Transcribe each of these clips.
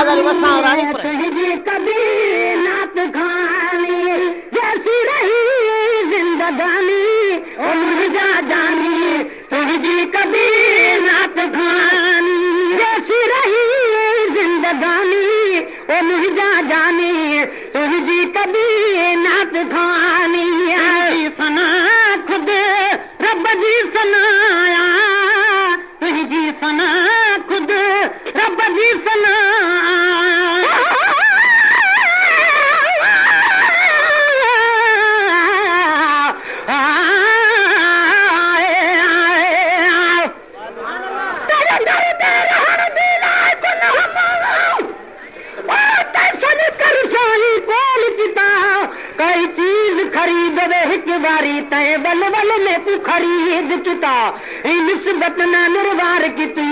बाजार वसा रानीपुर कभी नात खानी जैसी रही जिंदगानी ओ मुर्जा जानी तुझी कभी नात खानी जैसी रही जिंदगानी ओ मुर्जा जानी तुझी कभी नात खानी सना खुद रब जी सनाया तुझी सना खुद रब जी सना कई चीज खरीद एक बारी तय बल बल में तू खरीद किता निस्बत न निर्वार किती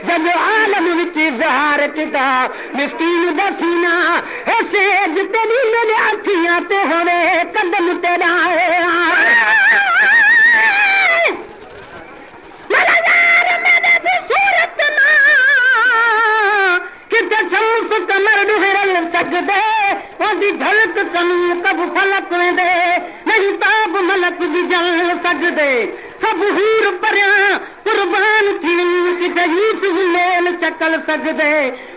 जब आलम विच जहार किता मिस्कीन दसीना ऐसे तेरी मेरे अखियां ते होवे कदम तेरा कमर डुहरल सकदे ओदी झलक कनू कब फलक वेंदे नहीं ताब मलक भी जल सकदे सब हूर परया कुर्बान थी किते यूसुफ मेल चकल सकदे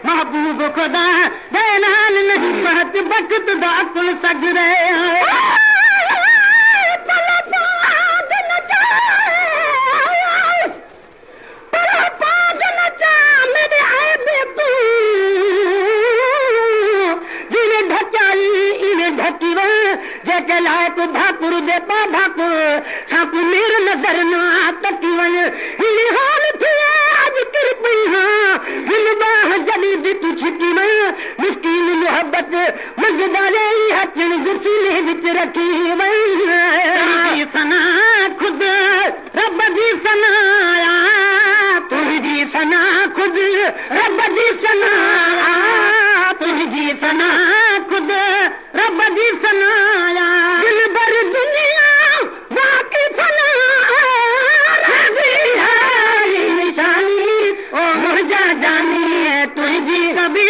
महबूब खुदा दे नाल नहीं पहच बखत दा अकुल सकदे जेके लायक भाकुर दे पा भाकुर साकू मेर नजर ना तकी वन हाल थी आज कृपी हाँ हिलबाह जली दी तू छिपी मैं मिस्कीन मोहब्बत मजदाले हचन गुसीले विच रखी वही सना खुद रब जी सनाया तुझी सना खुद रब जी सनाया तुझी सना खुद रब जी सनाया दिल भर दुनिया बाकी सना निशानी ओ मुर्जा जानी है तुझी कभी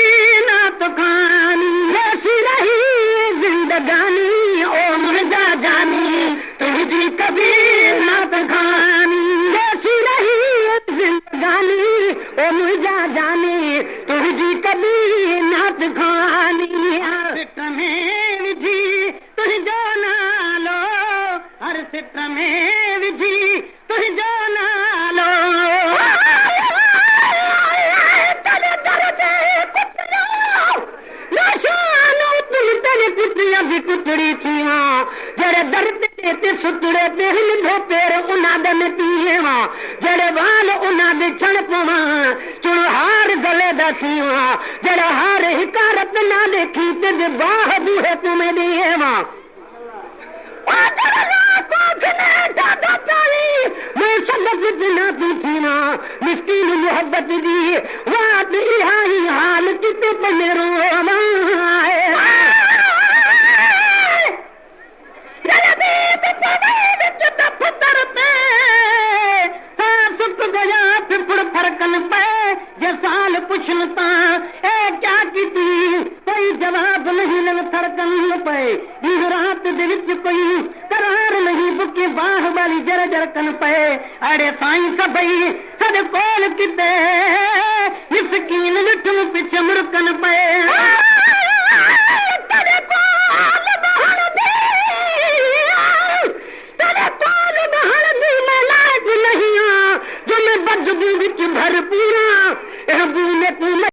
ना तो खानी जैसी रही जिंदगानी ओ मुर्जा जानी तुझी कभी ना तो खानी जैसी रही जिंदगानी ओ मुर्जा जानी तुझी कभी ना तो खानी हर सिट में विझी तुझो नालो तेरे दर्द कुटियो नशानो तुझ तेरे कुटिया भी कुटड़ी थी हाँ जरे दर्द ते सुतड़े ते हिल धो पेर उना दे में पीए हाँ जरे वाल उना दे छण पवा चुण हार गले दसी हाँ जरे हार हिकारत ना देखी ते बाह बूहे तुम्हें दिए हाँ मैं सबक बिना पूछी ना मिस्कीन मोहब्बत दी वाद इहाई हाल किते पे रो फरकन पे जे साल पुछलता ए क्या की कोई जवाब नहीं लग थरकन पे रात दे विच कोई करार नहीं बुके बाह वाली जर जरकन पे अड़े साईं सबई सद कोल किते मिस्कीन लिठू पिछ मुरकन पे